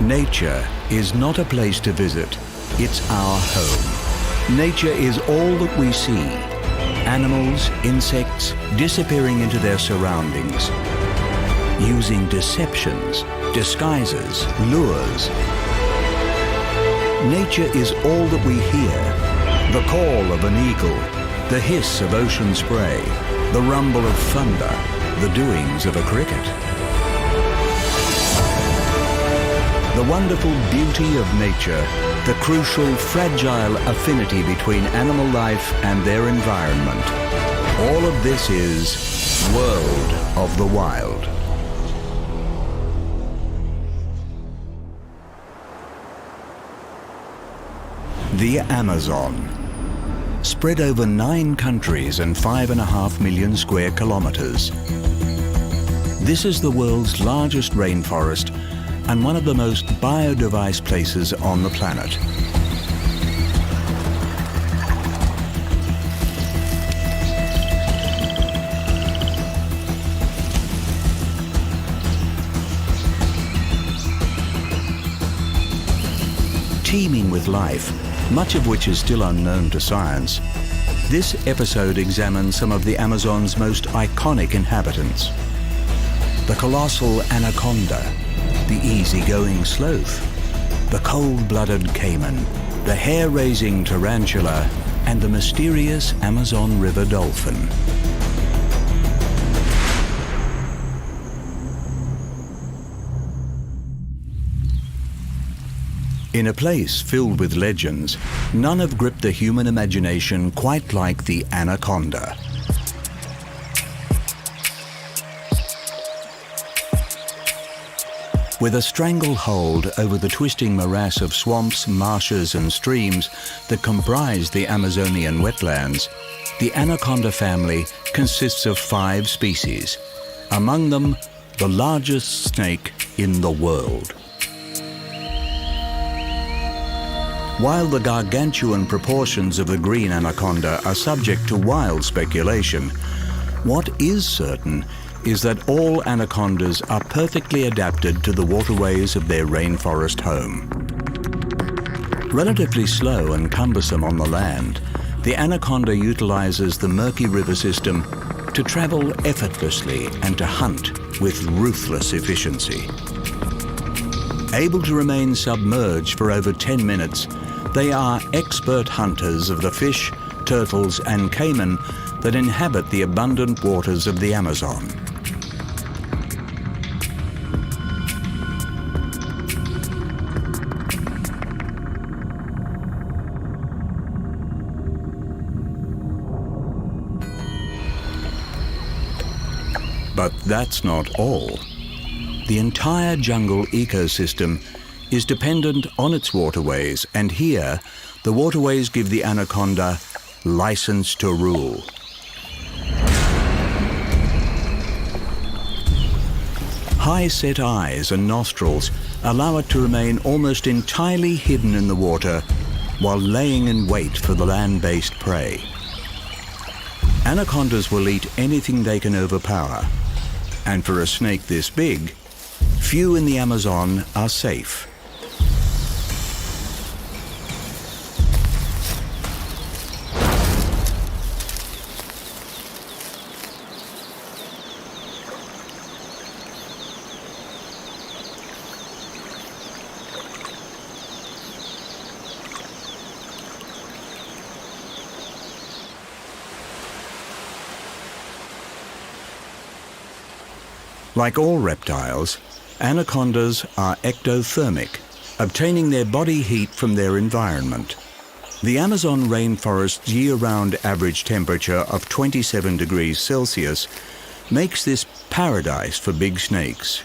Nature is not a place to visit, it's our home. Nature is all that we see. Animals, insects, disappearing into their surroundings, using deceptions, disguises, lures. Nature is all that we hear. The call of an eagle, the hiss of ocean spray, the rumble of thunder, the doings of a cricket. The wonderful beauty of nature, the crucial, fragile affinity between animal life and their environment. All of this is World of the Wild. The Amazon. Spread over 9 countries and 5.5 million square kilometers. This is the world's largest rainforest and one of the most biodiverse places on the planet. Teeming with life, much of which is still unknown to science, this episode examines some of the Amazon's most iconic inhabitants. The colossal anaconda, the easygoing sloth, the cold-blooded caiman, the hair-raising tarantula, and the mysterious Amazon River dolphin. In a place filled with legends, none have gripped the human imagination quite like the anaconda. With a stranglehold over the twisting morass of swamps, marshes and streams that comprise the Amazonian wetlands, the anaconda family consists of 5 species, among them the largest snake in the world. While the gargantuan proportions of the green anaconda are subject to wild speculation, what is certain is that all anacondas are perfectly adapted to the waterways of their rainforest home. Relatively slow and cumbersome on the land, the anaconda utilizes the murky river system to travel effortlessly and to hunt with ruthless efficiency. Able to remain submerged for over 10 minutes, they are expert hunters of the fish, turtles and caiman that inhabit the abundant waters of the Amazon. But that's not all. The entire jungle ecosystem is dependent on its waterways, and here, the waterways give the anaconda license to rule. High-set eyes and nostrils allow it to remain almost entirely hidden in the water while laying in wait for the land-based prey. Anacondas will eat anything they can overpower, and for a snake this big, few in the Amazon are safe. Like all reptiles, anacondas are ectothermic, obtaining their body heat from their environment. The Amazon rainforest's year-round average temperature of 27 degrees Celsius makes this paradise for big snakes.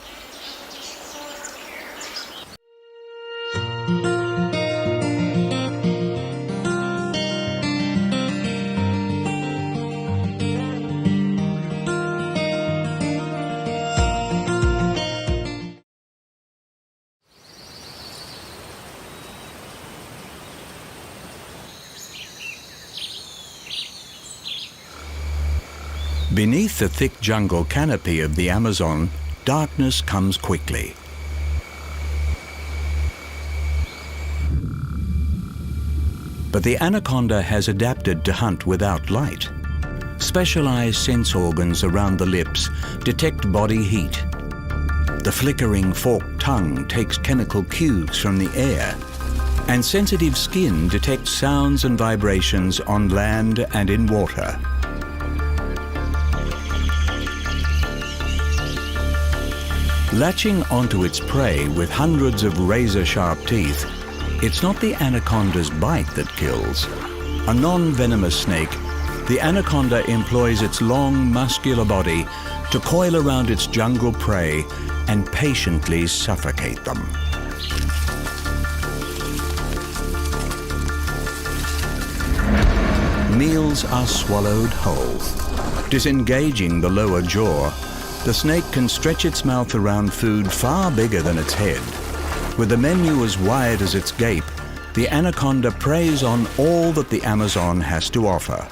Beneath the thick jungle canopy of the Amazon, darkness comes quickly. But the anaconda has adapted to hunt without light. Specialized sense organs around the lips detect body heat. The flickering forked tongue takes chemical cues from the air, and sensitive skin detects sounds and vibrations on land and in water. Latching onto its prey with hundreds of razor-sharp teeth, it's not the anaconda's bite that kills. A non-venomous snake, the anaconda employs its long, muscular body to coil around its jungle prey and patiently suffocate them. Meals are swallowed whole. Disengaging the lower jaw, the snake can stretch its mouth around food far bigger than its head. With a menu as wide as its gape, the anaconda preys on all that the Amazon has to offer.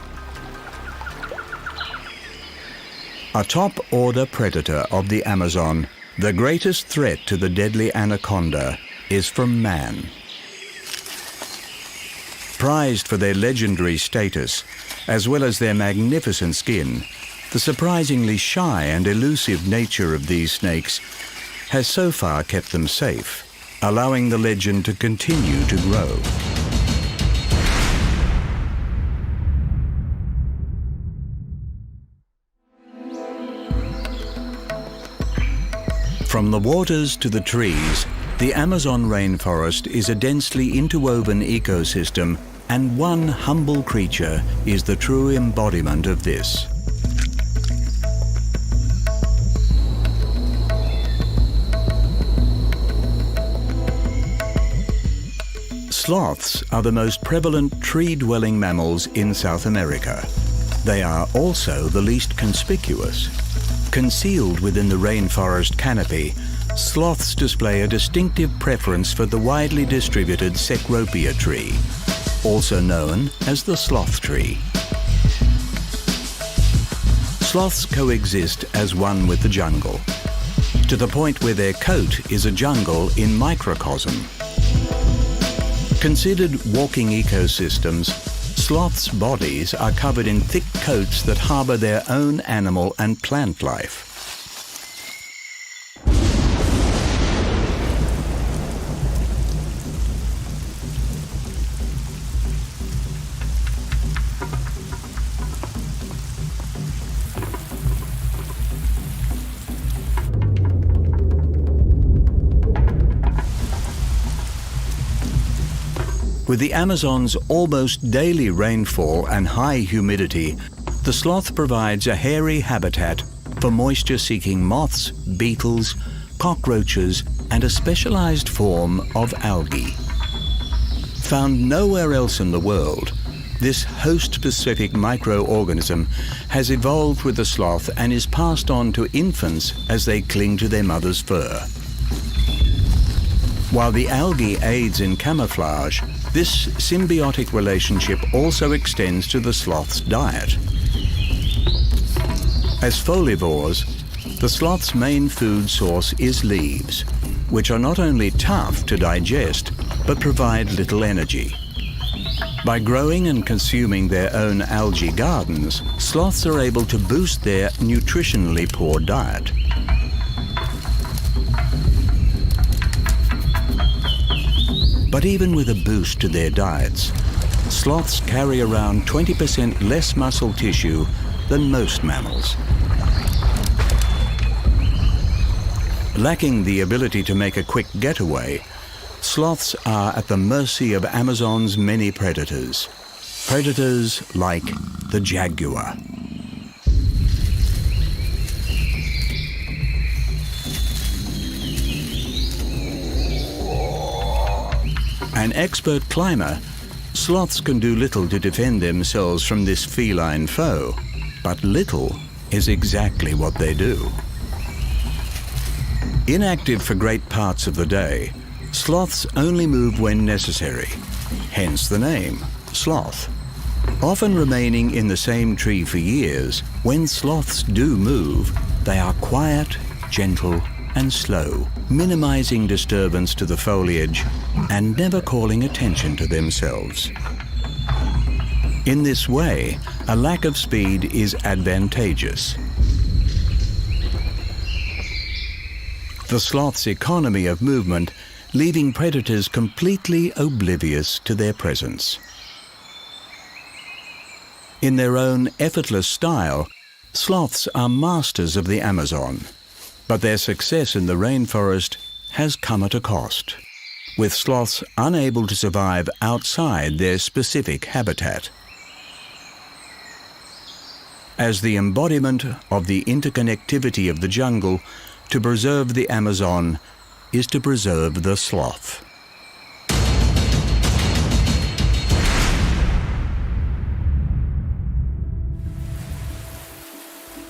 A top-order predator of the Amazon, the greatest threat to the deadly anaconda is from man. Prized for their legendary status, as well as their magnificent skin, the surprisingly shy and elusive nature of these snakes has so far kept them safe, allowing the legend to continue to grow. From the waters to the trees, the Amazon rainforest is a densely interwoven ecosystem, and one humble creature is the true embodiment of this. Sloths are the most prevalent tree-dwelling mammals in South America. They are also the least conspicuous. Concealed within the rainforest canopy, sloths display a distinctive preference for the widely distributed Cecropia tree, also known as the sloth tree. Sloths coexist as one with the jungle, to the point where their coat is a jungle in microcosm. Considered walking ecosystems, sloths' bodies are covered in thick coats that harbor their own animal and plant life. With the Amazon's almost daily rainfall and high humidity, the sloth provides a hairy habitat for moisture-seeking moths, beetles, cockroaches, and a specialized form of algae. Found nowhere else in the world, this host-specific microorganism has evolved with the sloth and is passed on to infants as they cling to their mother's fur. While the algae aids in camouflage, this symbiotic relationship also extends to the sloth's diet. As folivores, the sloth's main food source is leaves, which are not only tough to digest, but provide little energy. By growing and consuming their own algae gardens, sloths are able to boost their nutritionally poor diet. But even with a boost to their diets, sloths carry around 20% less muscle tissue than most mammals. Lacking the ability to make a quick getaway, sloths are at the mercy of Amazon's many predators. Predators like the jaguar. An expert climber, sloths can do little to defend themselves from this feline foe, but little is exactly what they do. Inactive for great parts of the day, sloths only move when necessary, hence the name, sloth. Often remaining in the same tree for years, when sloths do move, they are quiet, gentle, and slow, minimizing disturbance to the foliage and never calling attention to themselves. In this way, a lack of speed is advantageous. The sloth's economy of movement, leaving predators completely oblivious to their presence. In their own effortless style, sloths are masters of the Amazon, but their success in the rainforest has come at a cost, with sloths unable to survive outside their specific habitat. As the embodiment of the interconnectivity of the jungle, to preserve the Amazon is to preserve the sloth.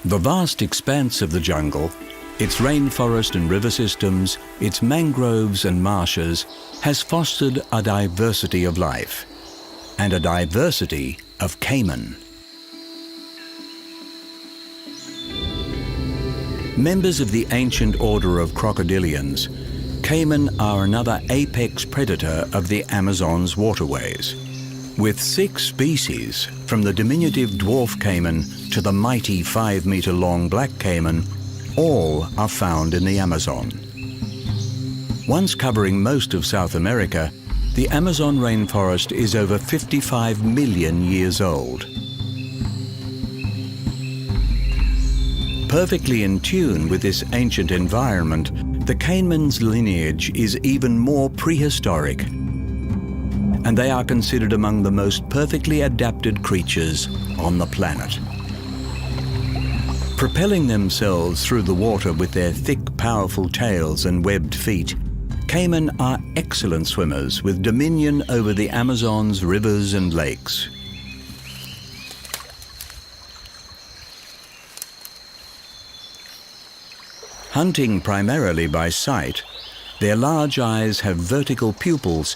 The vast expanse of the jungle, its rainforest and river systems, its mangroves and marshes, has fostered a diversity of life and a diversity of caiman. Members of the ancient order of crocodilians, caiman are another apex predator of the Amazon's waterways. With 6 species, from the diminutive dwarf caiman to the mighty 5-meter-long black caiman, all are found in the Amazon. Once covering most of South America, the Amazon rainforest is over 55 million years old. Perfectly in tune with this ancient environment, the caiman's lineage is even more prehistoric, and they are considered among the most perfectly adapted creatures on the planet. Propelling themselves through the water with their thick, powerful tails and webbed feet, caiman are excellent swimmers with dominion over the Amazon's rivers and lakes. Hunting primarily by sight, their large eyes have vertical pupils,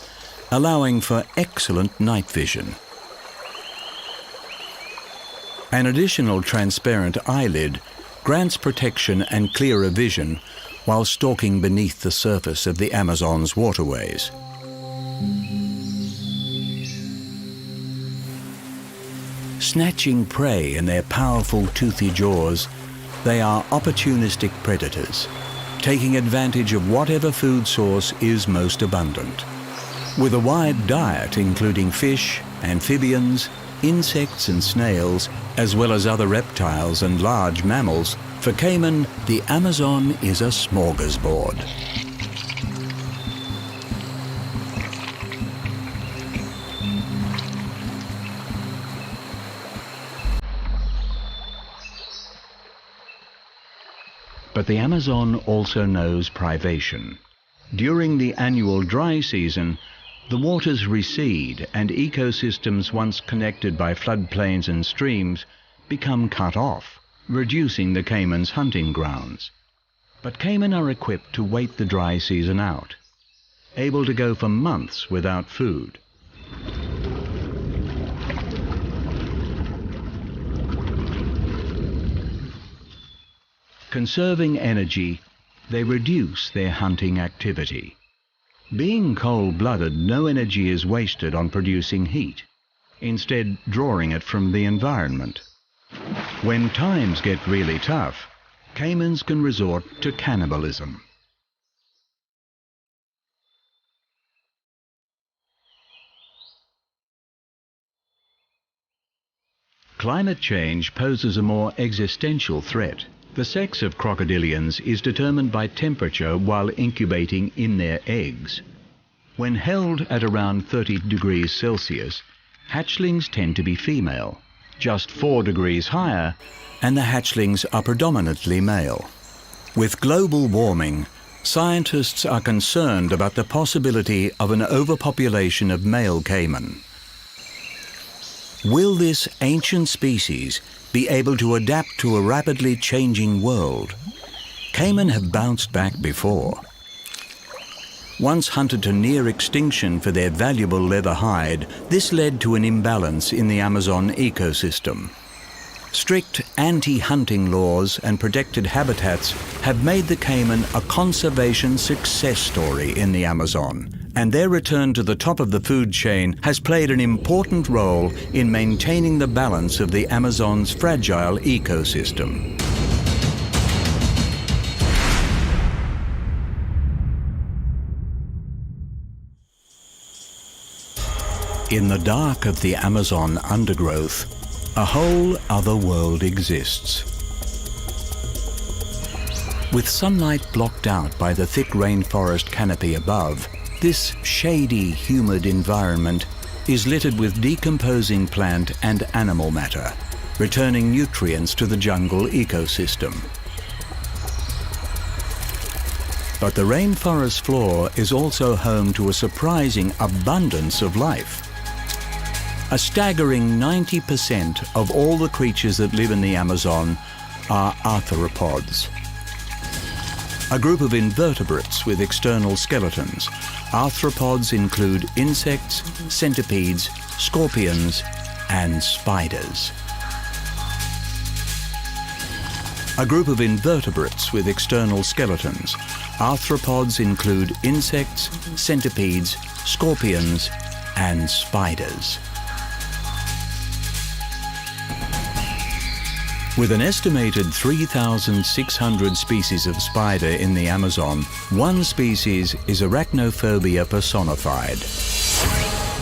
allowing for excellent night vision. An additional transparent eyelid grants protection and clearer vision while stalking beneath the surface of the Amazon's waterways. Snatching prey in their powerful toothy jaws, they are opportunistic predators, taking advantage of whatever food source is most abundant. With a wide diet including fish, amphibians, insects and snails, as well as other reptiles and large mammals, for caiman, the Amazon is a smorgasbord. But the Amazon also knows privation. During the annual dry season, the waters recede and ecosystems once connected by floodplains and streams become cut off, reducing the caiman's hunting grounds. But caiman are equipped to wait the dry season out, able to go for months without food. Conserving energy, they reduce their hunting activity. Being cold-blooded, no energy is wasted on producing heat, instead drawing it from the environment. When times get really tough, caimans can resort to cannibalism. Climate change poses a more existential threat. The sex of crocodilians is determined by temperature while incubating in their eggs. When held at around 30 degrees Celsius, hatchlings tend to be female. Just 4 degrees higher, and the hatchlings are predominantly male. With global warming, scientists are concerned about the possibility of an overpopulation of male caiman. Will this ancient species be able to adapt to a rapidly changing world? Caiman have bounced back before. Once hunted to near extinction for their valuable leather hide, this led to an imbalance in the Amazon ecosystem. Strict anti-hunting laws and protected habitats have made the caiman a conservation success story in the Amazon, and their return to the top of the food chain has played an important role in maintaining the balance of the Amazon's fragile ecosystem. In the dark of the Amazon undergrowth, a whole other world exists. With sunlight blocked out by the thick rainforest canopy above, this shady, humid environment is littered with decomposing plant and animal matter, returning nutrients to the jungle ecosystem. But the rainforest floor is also home to a surprising abundance of life. A staggering 90% of all the creatures that live in the Amazon are arthropods. A group of invertebrates with external skeletons. Arthropods include insects, centipedes, scorpions, and spiders. A group of invertebrates with external skeletons. Arthropods include insects, centipedes, scorpions, and spiders. With an estimated 3,600 species of spider in the Amazon, one species is arachnophobia personified,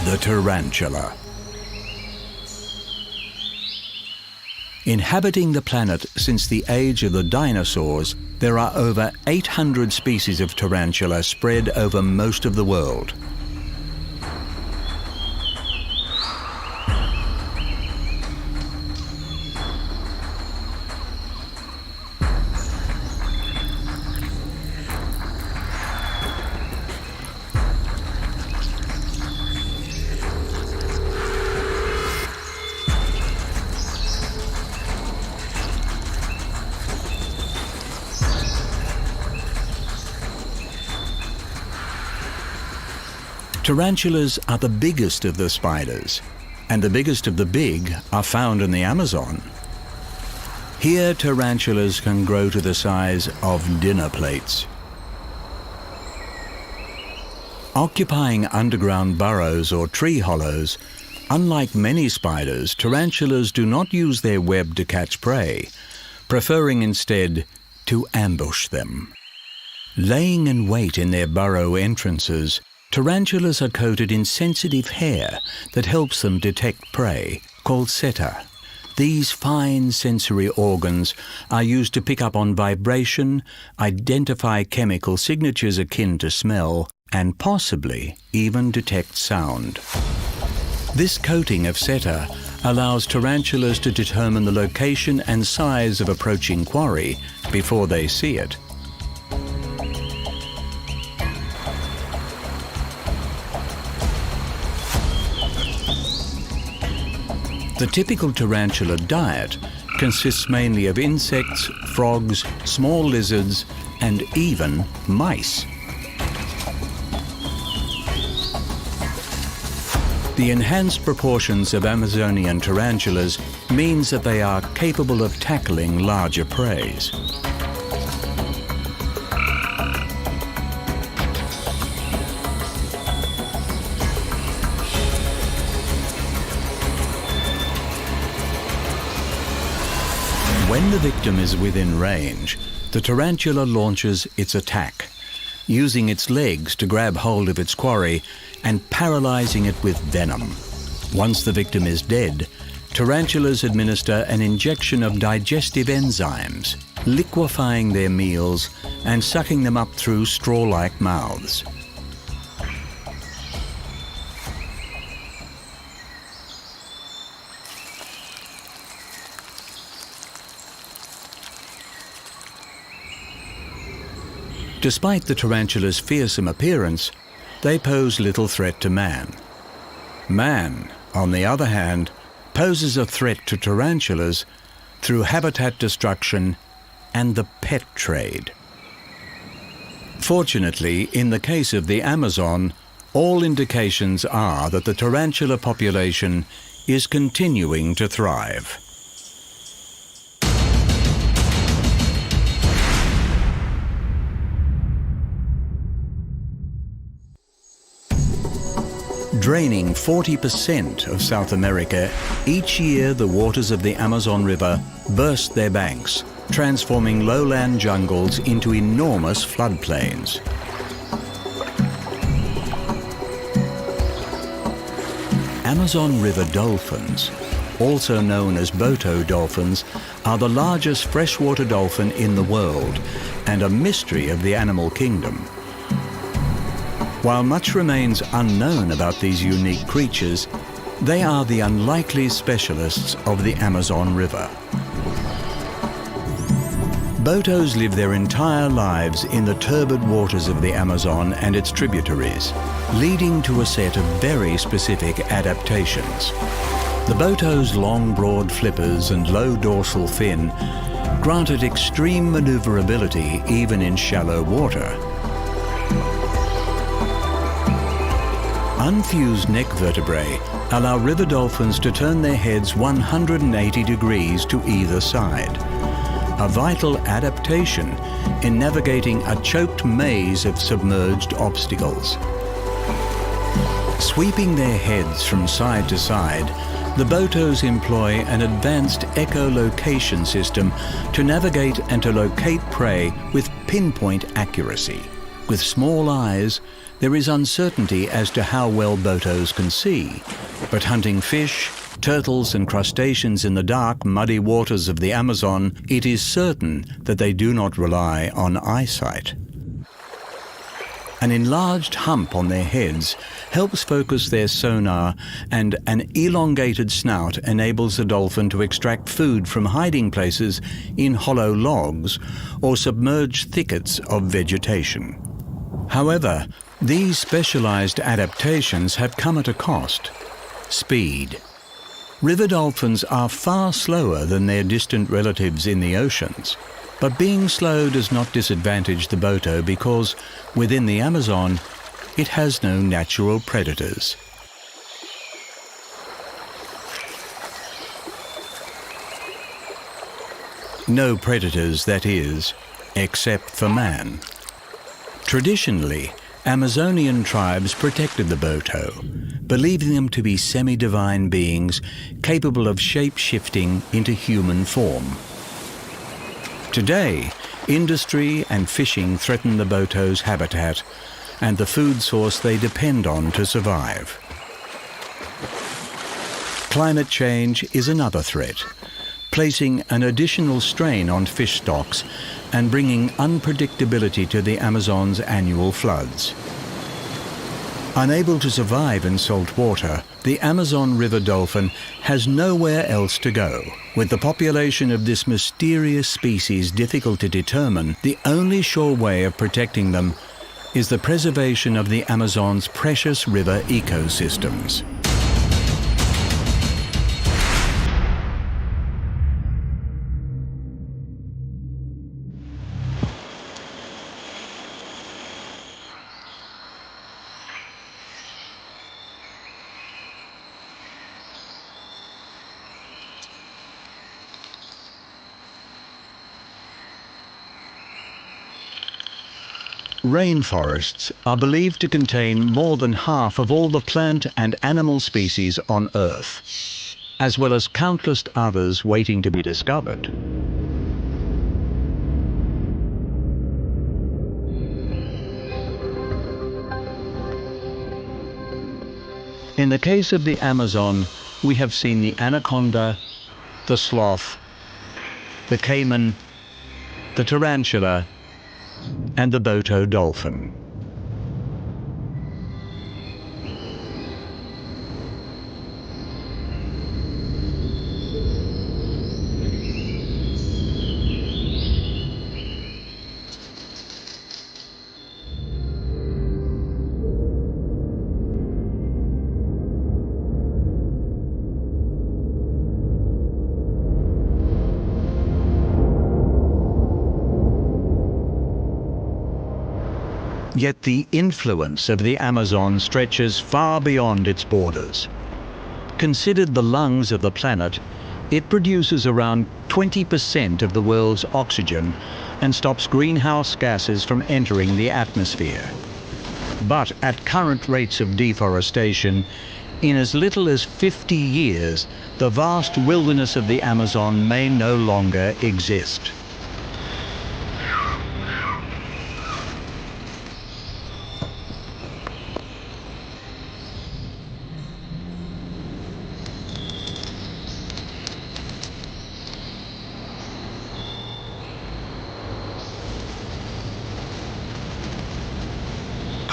the tarantula. Inhabiting the planet since the age of the dinosaurs, there are over 800 species of tarantula spread over most of the world. Tarantulas are the biggest of the spiders, and the biggest of the big are found in the Amazon. Here, tarantulas can grow to the size of dinner plates. Occupying underground burrows or tree hollows, unlike many spiders, tarantulas do not use their web to catch prey, preferring instead to ambush them. Laying in wait in their burrow entrances, tarantulas are coated in sensitive hair that helps them detect prey, called seta. These fine sensory organs are used to pick up on vibration, identify chemical signatures akin to smell, and possibly even detect sound. This coating of seta allows tarantulas to determine the location and size of approaching quarry before they see it. The typical tarantula diet consists mainly of insects, frogs, small lizards, and even mice. The enhanced proportions of Amazonian tarantulas means that they are capable of tackling larger preys. When the victim is within range, the tarantula launches its attack, using its legs to grab hold of its quarry and paralyzing it with venom. Once the victim is dead, tarantulas administer an injection of digestive enzymes, liquefying their meals and sucking them up through straw-like mouths. Despite the tarantula's fearsome appearance, they pose little threat to man. Man, on the other hand, poses a threat to tarantulas through habitat destruction and the pet trade. Fortunately, in the case of the Amazon, all indications are that the tarantula population is continuing to thrive. Draining 40% of South America, each year the waters of the Amazon River burst their banks, transforming lowland jungles into enormous floodplains. Amazon River dolphins, also known as Boto dolphins, are the largest freshwater dolphin in the world and a mystery of the animal kingdom. While much remains unknown about these unique creatures, they are the unlikely specialists of the Amazon River. Botos live their entire lives in the turbid waters of the Amazon and its tributaries, leading to a set of very specific adaptations. The Boto's long, broad flippers and low dorsal fin grant it extreme maneuverability even in shallow water. Unfused neck vertebrae allow river dolphins to turn their heads 180 degrees to either side, a vital adaptation in navigating a choked maze of submerged obstacles. Sweeping their heads from side to side, the Botos employ an advanced echolocation system to navigate and to locate prey with pinpoint accuracy. With small eyes, there is uncertainty as to how well Botos can see, but hunting fish, turtles and crustaceans in the dark, muddy waters of the Amazon, it is certain that they do not rely on eyesight. An enlarged hump on their heads helps focus their sonar, and an elongated snout enables the dolphin to extract food from hiding places in hollow logs or submerged thickets of vegetation. However, these specialized adaptations have come at a cost: speed. River dolphins are far slower than their distant relatives in the oceans, but being slow does not disadvantage the Boto because, within the Amazon, it has no natural predators. No predators, that is, except for man. Traditionally, Amazonian tribes protected the Boto, believing them to be semi-divine beings capable of shape-shifting into human form. Today, industry and fishing threaten the Boto's habitat and the food source they depend on to survive. Climate change is another threat, placing an additional strain on fish stocks and bringing unpredictability to the Amazon's annual floods. Unable to survive in salt water, the Amazon River dolphin has nowhere else to go. With the population of this mysterious species difficult to determine, the only sure way of protecting them is the preservation of the Amazon's precious river ecosystems. Rainforests are believed to contain more than half of all the plant and animal species on Earth, as well as countless others waiting to be discovered. In the case of the Amazon, we have seen the anaconda, the sloth, the caiman, the tarantula, and the Boto dolphin. Yet the influence of the Amazon stretches far beyond its borders. Considered the lungs of the planet, it produces around 20% of the world's oxygen and stops greenhouse gases from entering the atmosphere. But at current rates of deforestation, in as little as 50 years, the vast wilderness of the Amazon may no longer exist.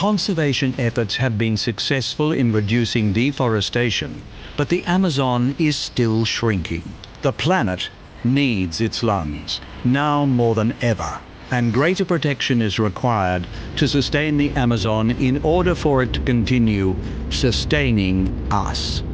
Conservation efforts have been successful in reducing deforestation, but the Amazon is still shrinking. The planet needs its lungs, now more than ever, and greater protection is required to sustain the Amazon in order for it to continue sustaining us.